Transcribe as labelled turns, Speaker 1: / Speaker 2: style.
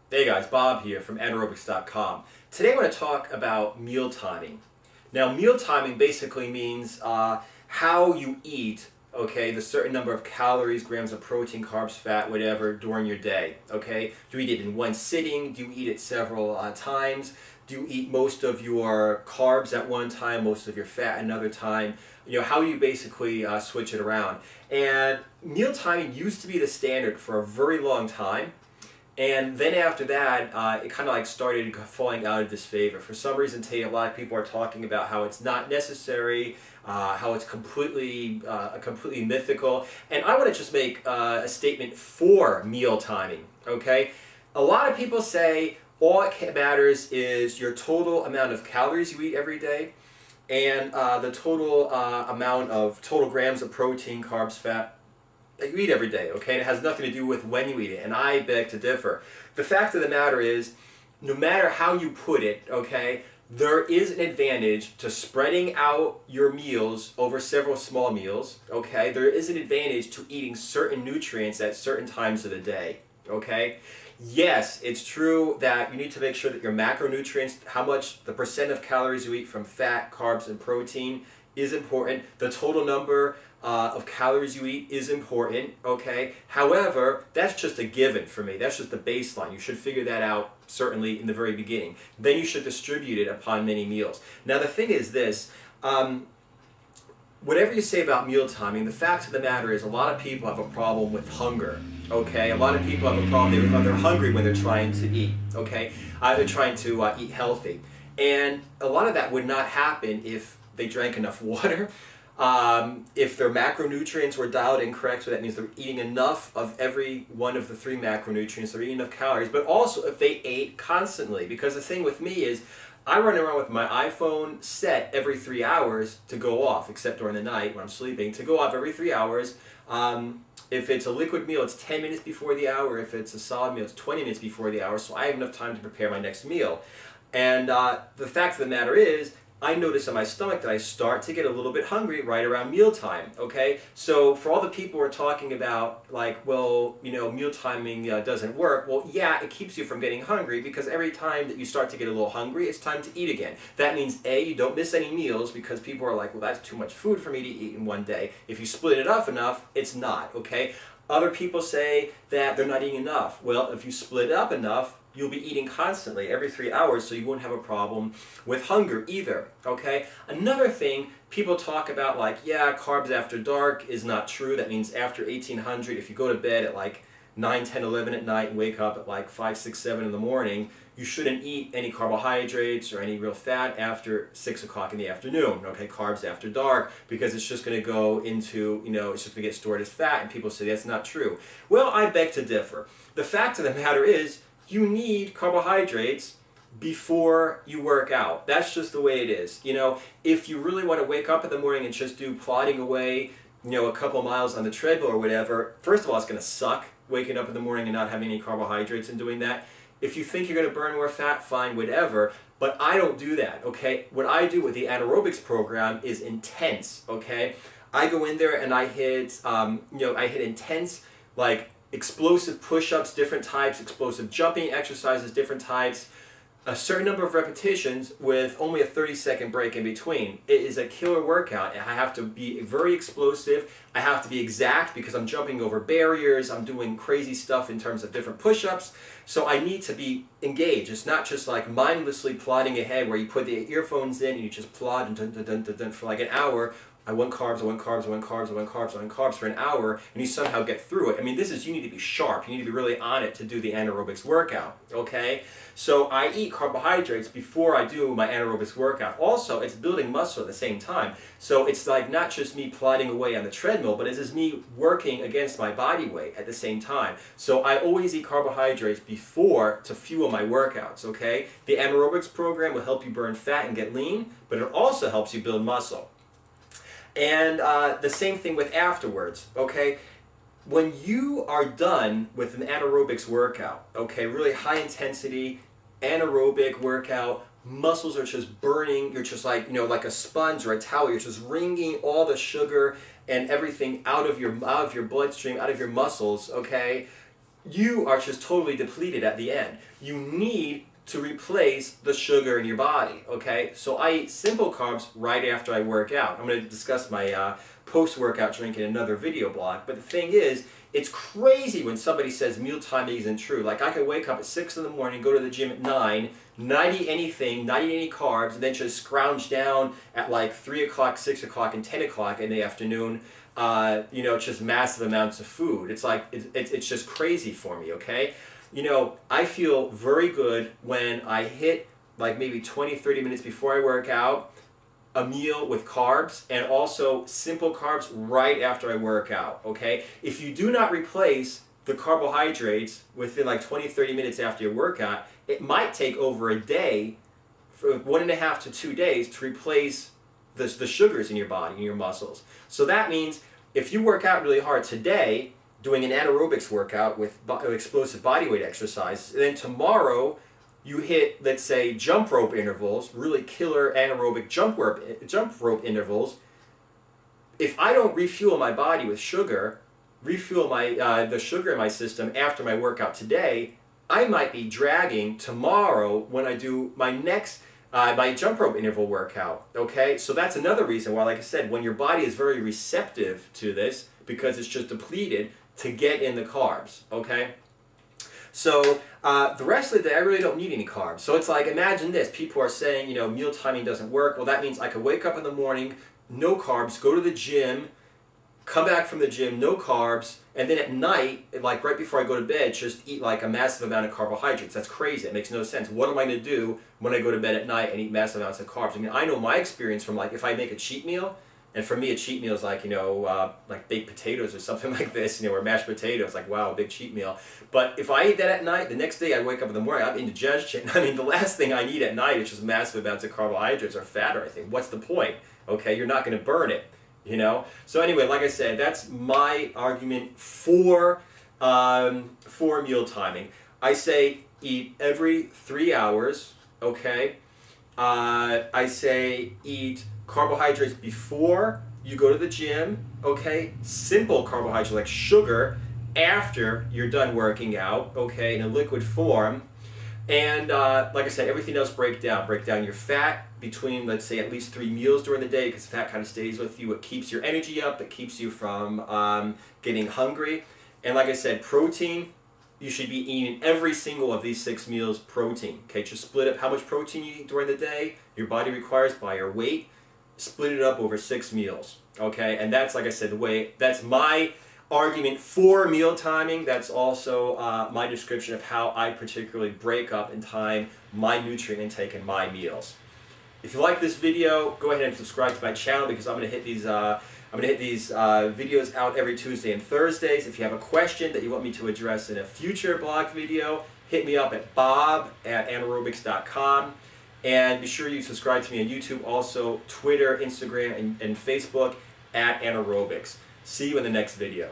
Speaker 1: Hey guys, Bob here from anaerobics.com. Today I want to talk about meal timing. Now, meal timing basically means how you eat, okay, the certain number of calories, grams of protein, carbs, fat, whatever, during your day, okay? Do you eat it in one sitting? Do you eat it several times? Do you eat most of your carbs at one time, most of your fat another time? You know, how you basically switch it around. And meal timing used to be the standard for a very long time. And then after that, it kind of like started falling out of disfavor. For some reason today, a lot of people are talking about how it's not necessary, how it's completely mythical. And I want to just make a statement for meal timing, okay? A lot of people say all it matters is your total amount of calories you eat every day and the total amount of total grams of protein, carbs, fat, that you eat every day, okay? And it has nothing to do with when you eat it, and I beg to differ. The fact of the matter is, no matter how you put it, okay, there is an advantage to spreading out your meals over several small meals, okay? There is an advantage to eating certain nutrients at certain times of the day, okay? Yes, it's true that you need to make sure that your macronutrients, how much, the percent of calories you eat from fat, carbs, and protein is important. The total number of calories you eat is important, okay? However, that's just a given for me. That's just the baseline. You should figure that out certainly in the very beginning. Then you should distribute it upon many meals. Now the thing is this, whatever you say about meal timing, the fact of the matter is a lot of people have a problem with hunger, okay? A lot of people have a problem, they're hungry when they're trying to eat, okay? They're trying to eat healthy. And a lot of that would not happen if they drank enough water, if their macronutrients were dialed in correct, so that means they're eating enough of every one of the three macronutrients, they're eating enough calories, but also if they ate constantly. Because the thing with me is, I run around with my iPhone set every 3 hours to go off, except during the night when I'm sleeping, to go off every 3 hours. If it's a liquid meal, it's 10 minutes before the hour. If it's a solid meal, it's 20 minutes before the hour, so I have enough time to prepare my next meal. And the fact of the matter is, I notice in my stomach that I start to get a little bit hungry right around mealtime, okay? So for all the people who are talking about, like, well, you know, meal timing doesn't work, well, yeah, it keeps you from getting hungry because every time that you start to get a little hungry, it's time to eat again. That means, A, you don't miss any meals because people are like, well, that's too much food for me to eat in one day. If you split it up enough, it's not, okay? Other people say that they're not eating enough. Well, if you split it up enough, you'll be eating constantly every 3 hours, so you won't have a problem with hunger either, okay? Another thing, people talk about like, yeah, carbs after dark is not true. That means after 1800, if you go to bed at like 9, 10, 11 at night and wake up at like 5, 6, 7 in the morning, you shouldn't eat any carbohydrates or any real fat after 6 o'clock in the afternoon, okay? Carbs after dark, because it's just gonna go into, you know, it's just gonna get stored as fat, and people say that's not true. Well, I beg to differ. The fact of the matter is, you need carbohydrates before you work out. That's just the way it is. You know, if you really want to wake up in the morning and just do plodding away, you know, a couple miles on the treadmill or whatever, first of all, it's going to suck waking up in the morning and not having any carbohydrates and doing that. If you think you're going to burn more fat, fine, whatever. But I don't do that, okay? What I do with the anaerobics program is intense, okay? I go in there and I hit, I hit intense, like, explosive push-ups, different types, explosive jumping exercises, different types, a certain number of repetitions with only a 30-second break in between. It is a killer workout. I have to be very explosive. I have to be exact because I'm jumping over barriers. I'm doing crazy stuff in terms of different push-ups. So I need to be engaged. It's not just like mindlessly plodding ahead where you put the earphones in and you just plod for like an hour. I want carbs, I want carbs, I want carbs, I want carbs, I want carbs for an hour, and you somehow get through it. I mean, you need to be sharp. You need to be really on it to do the anaerobics workout, okay? So I eat carbohydrates before I do my anaerobics workout. Also, it's building muscle at the same time. So it's like not just me plodding away on the treadmill, but it is me working against my body weight at the same time. So I always eat carbohydrates before to fuel my workouts, okay? The anaerobics program will help you burn fat and get lean, but it also helps you build muscle. And the same thing with afterwards, okay? When you are done with an anaerobics workout, okay, really high intensity anaerobic workout, muscles are just burning, you're just like, you know, like a sponge or a towel, you're just wringing all the sugar and everything out of your bloodstream, out of your muscles, okay? you are just totally depleted at the end. You need to replace the sugar in your body, okay? So I eat simple carbs right after I work out. I'm going to discuss my post-workout drink in another video blog, but the thing is, it's crazy when somebody says meal timing isn't true. Like, I could wake up at 6 in the morning, go to the gym at 9, not eat anything, not eat any carbs, and then just scrounge down at like 3 o'clock, 6 o'clock, and 10 o'clock in the afternoon, you know, just massive amounts of food. It's like, it's just crazy for me, okay? You know, I feel very good when I hit like maybe 20-30 minutes before I work out, a meal with carbs, and also simple carbs right after I work out, okay? If you do not replace the carbohydrates within like 20-30 minutes after your workout, it might take over a day, for 1.5 to 2 days, to replace the sugars in your body, in your muscles. So that means if you work out really hard today, doing an anaerobics workout with explosive bodyweight exercise, and then tomorrow you hit, let's say, jump rope intervals, really killer anaerobic jump rope intervals. If I don't refuel my body with sugar, refuel my the sugar in my system after my workout today, I might be dragging tomorrow when I do my next my jump rope interval workout. Okay, so that's another reason why, like I said, when your body is very receptive to this, because it's just depleted, to get in the carbs. Okay. So the rest of the day, I really don't need any carbs. So it's like, imagine this. People are saying, you know, meal timing doesn't work. Well, that means I could wake up in the morning, no carbs, go to the gym, come back from the gym, no carbs, and then at night, like right before I go to bed, just eat like a massive amount of carbohydrates. That's crazy. It makes no sense. What am I going to do when I go to bed at night and eat massive amounts of carbs? I mean, I know my experience from, like, if I make a cheat meal, and for me, a cheat meal is like, you know, like baked potatoes or something like this, you know, or mashed potatoes, like, wow, a big cheat meal. But if I eat that at night, the next day I wake up in the morning, I'm indigestion. I mean, the last thing I need at night is just massive amounts of carbohydrates or fat or anything. What's the point? Okay, you're not going to burn it, you know? So anyway, like I said, that's my argument for meal timing. I say eat every 3 hours, okay? I say eat carbohydrates before you go to the gym, okay? Simple carbohydrates like sugar after you're done working out, okay, in a liquid form. And like I said, everything else break down. Break down your fat between, let's say, at least 3 meals during the day, because fat kind of stays with you. It keeps your energy up. It keeps you from getting hungry. And like I said, protein, you should be eating every single of these 6 meals protein. Okay, just split up how much protein you eat during the day, your body requires by your weight. Split it up over 6 meals, okay? And that's, like I said, that's my argument for meal timing. That's also my description of how I particularly break up and time my nutrient intake in my meals. If you like this video, go ahead and subscribe to my channel, because I'm going to hit these videos out every Tuesday and Thursdays. If you have a question that you want me to address in a future blog video, hit me up at bob@anaerobics.com. And be sure you subscribe to me on YouTube, also Twitter, Instagram, and Facebook @anaerobics. See you in the next video.